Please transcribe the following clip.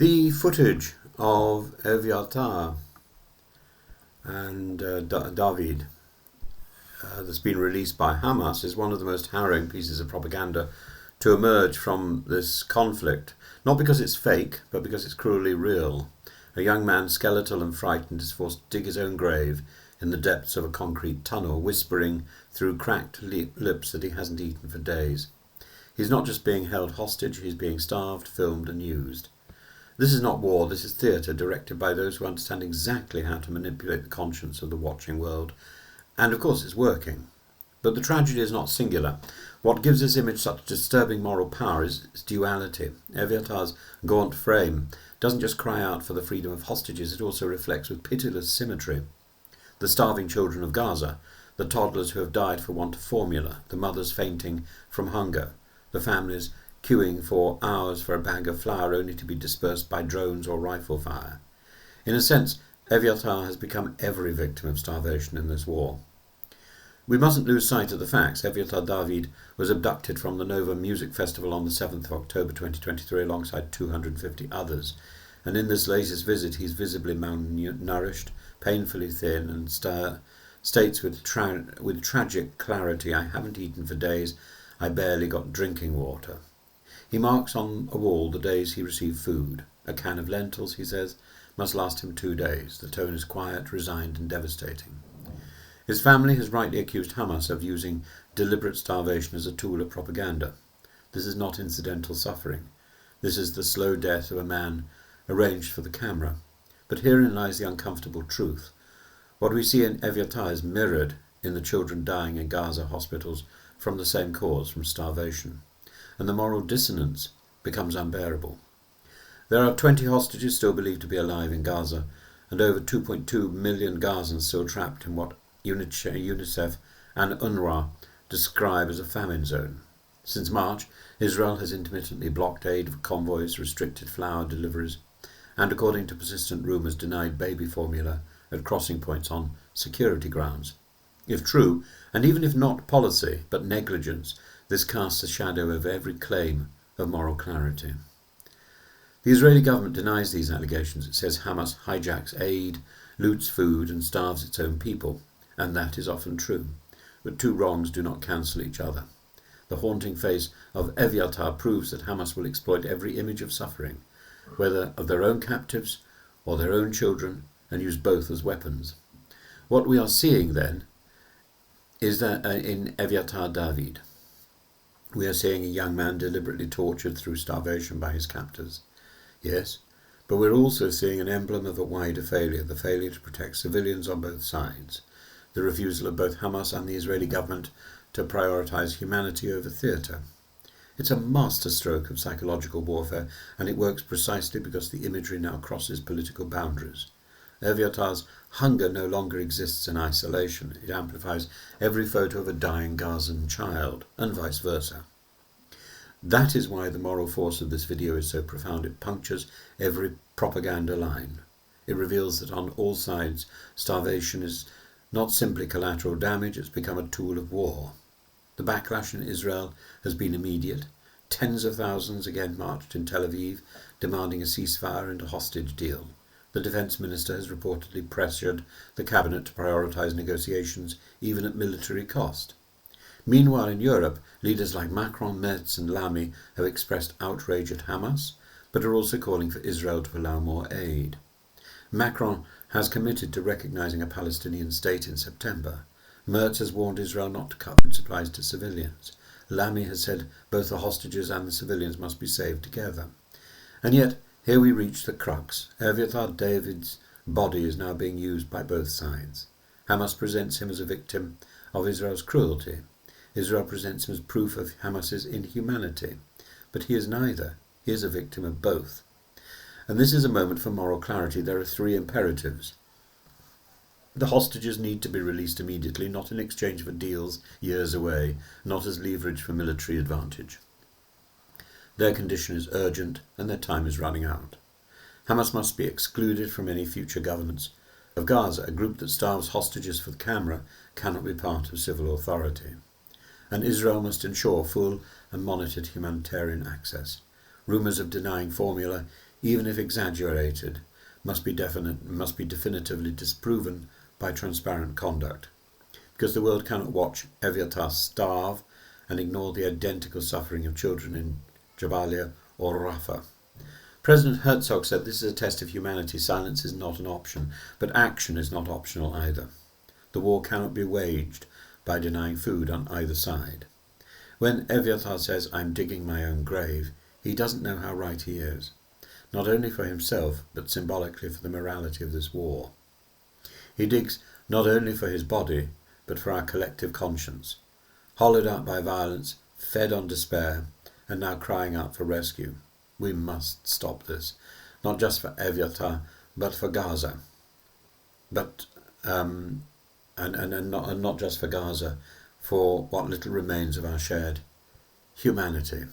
The footage of Evyatar and David that's been released by Hamas is one of the most harrowing pieces of propaganda to emerge from this conflict, not because it's fake, but because it's cruelly real. A young man, skeletal and frightened, is forced to dig his own grave in the depths of a concrete tunnel, whispering through cracked lips that he hasn't eaten for days. He's not just being held hostage, he's being starved, filmed and used. This is not war, this is theatre, directed by those who understand exactly how to manipulate the conscience of the watching world. And of course it's working. But the tragedy is not singular. What gives this image such disturbing moral power is its duality. Evyatar's gaunt frame doesn't just cry out for the freedom of hostages, it also reflects with pitiless symmetry the starving children of Gaza, the toddlers who have died for want of formula, the mothers fainting from hunger, the families queuing for hours for a bag of flour only to be dispersed by drones or rifle fire. In a sense, Evyatar has become every victim of starvation in this war. We mustn't lose sight of the facts. Evyatar David was abducted from the Nova Music Festival on the 7th of October 2023 alongside 250 others. And in this latest visit he's visibly malnourished, painfully thin, and states with tragic clarity, "I haven't eaten for days, I barely got drinking water." He marks on a wall the days he received food. A can of lentils, he says, must last him 2 days. The tone is quiet, resigned and devastating. His family has rightly accused Hamas of using deliberate starvation as a tool of propaganda. This is not incidental suffering. This is the slow death of a man arranged for the camera. But herein lies the uncomfortable truth. What we see in Evyatar is mirrored in the children dying in Gaza hospitals from the same cause, from starvation. And the moral dissonance becomes unbearable. There are 20 hostages still believed to be alive in Gaza, and over 2.2 million Gazans still trapped in what UNICEF and UNRWA describe as a famine zone. Since March, Israel has intermittently blocked aid convoys, restricted flour deliveries, and according to persistent rumours denied baby formula at crossing points on security grounds. If true, and even if not policy, but negligence, this casts a shadow over every claim of moral clarity. The Israeli government denies these allegations. It says Hamas hijacks aid, loots food and starves its own people, and that is often true. But two wrongs do not cancel each other. The haunting face of Evyatar proves that Hamas will exploit every image of suffering, whether of their own captives or their own children, and use both as weapons. What we are seeing then is that in Evyatar David, we are seeing a young man deliberately tortured through starvation by his captors. Yes, but we're also seeing an emblem of a wider failure, the failure to protect civilians on both sides, the refusal of both Hamas and the Israeli government to prioritise humanity over theatre. It's a masterstroke of psychological warfare, and it works precisely because the imagery now crosses political boundaries. Evyatar's hunger no longer exists in isolation. It amplifies every photo of a dying Gazan child, and vice versa. That is why the moral force of this video is so profound. It punctures every propaganda line. It reveals that on all sides, starvation is not simply collateral damage, it's become a tool of war. The backlash in Israel has been immediate. Tens of thousands again marched in Tel Aviv, demanding a ceasefire and a hostage deal. The defence minister has reportedly pressured the cabinet to prioritise negotiations, even at military cost. Meanwhile in Europe, leaders like Macron, Merz and Lamy have expressed outrage at Hamas, but are also calling for Israel to allow more aid. Macron has committed to recognising a Palestinian state in September. Merz has warned Israel not to cut food supplies to civilians. Lamy has said both the hostages and the civilians must be saved together. And yet, here we reach the crux. Evyatar David's body is now being used by both sides. Hamas presents him as a victim of Israel's cruelty. Israel presents him as proof of Hamas's inhumanity. But he is neither. He is a victim of both. And this is a moment for moral clarity. There are 3 imperatives. The hostages need to be released immediately, not in exchange for deals years away, not as leverage for military advantage. Their condition is urgent and their time is running out. Hamas must be excluded from any future governments of Gaza. A group that starves hostages for the camera cannot be part of civil authority. And Israel must ensure full and monitored humanitarian access. Rumours of denying formula, even if exaggerated, must be definitively disproven by transparent conduct, because the world cannot watch Evyatar starve and ignore the identical suffering of children in Jabalia or Rafah. President Herzog said this is a test of humanity. Silence is not an option, but action is not optional either. The war cannot be waged by denying food on either side. When Evyatar says, "I'm digging my own grave," he doesn't know how right he is, not only for himself, but symbolically for the morality of this war. He digs not only for his body, but for our collective conscience, hollowed out by violence, fed on despair, and now crying out for rescue. We must stop this, not just for Evyatar, but for Gaza. But and not just for Gaza, for what little remains of our shared humanity.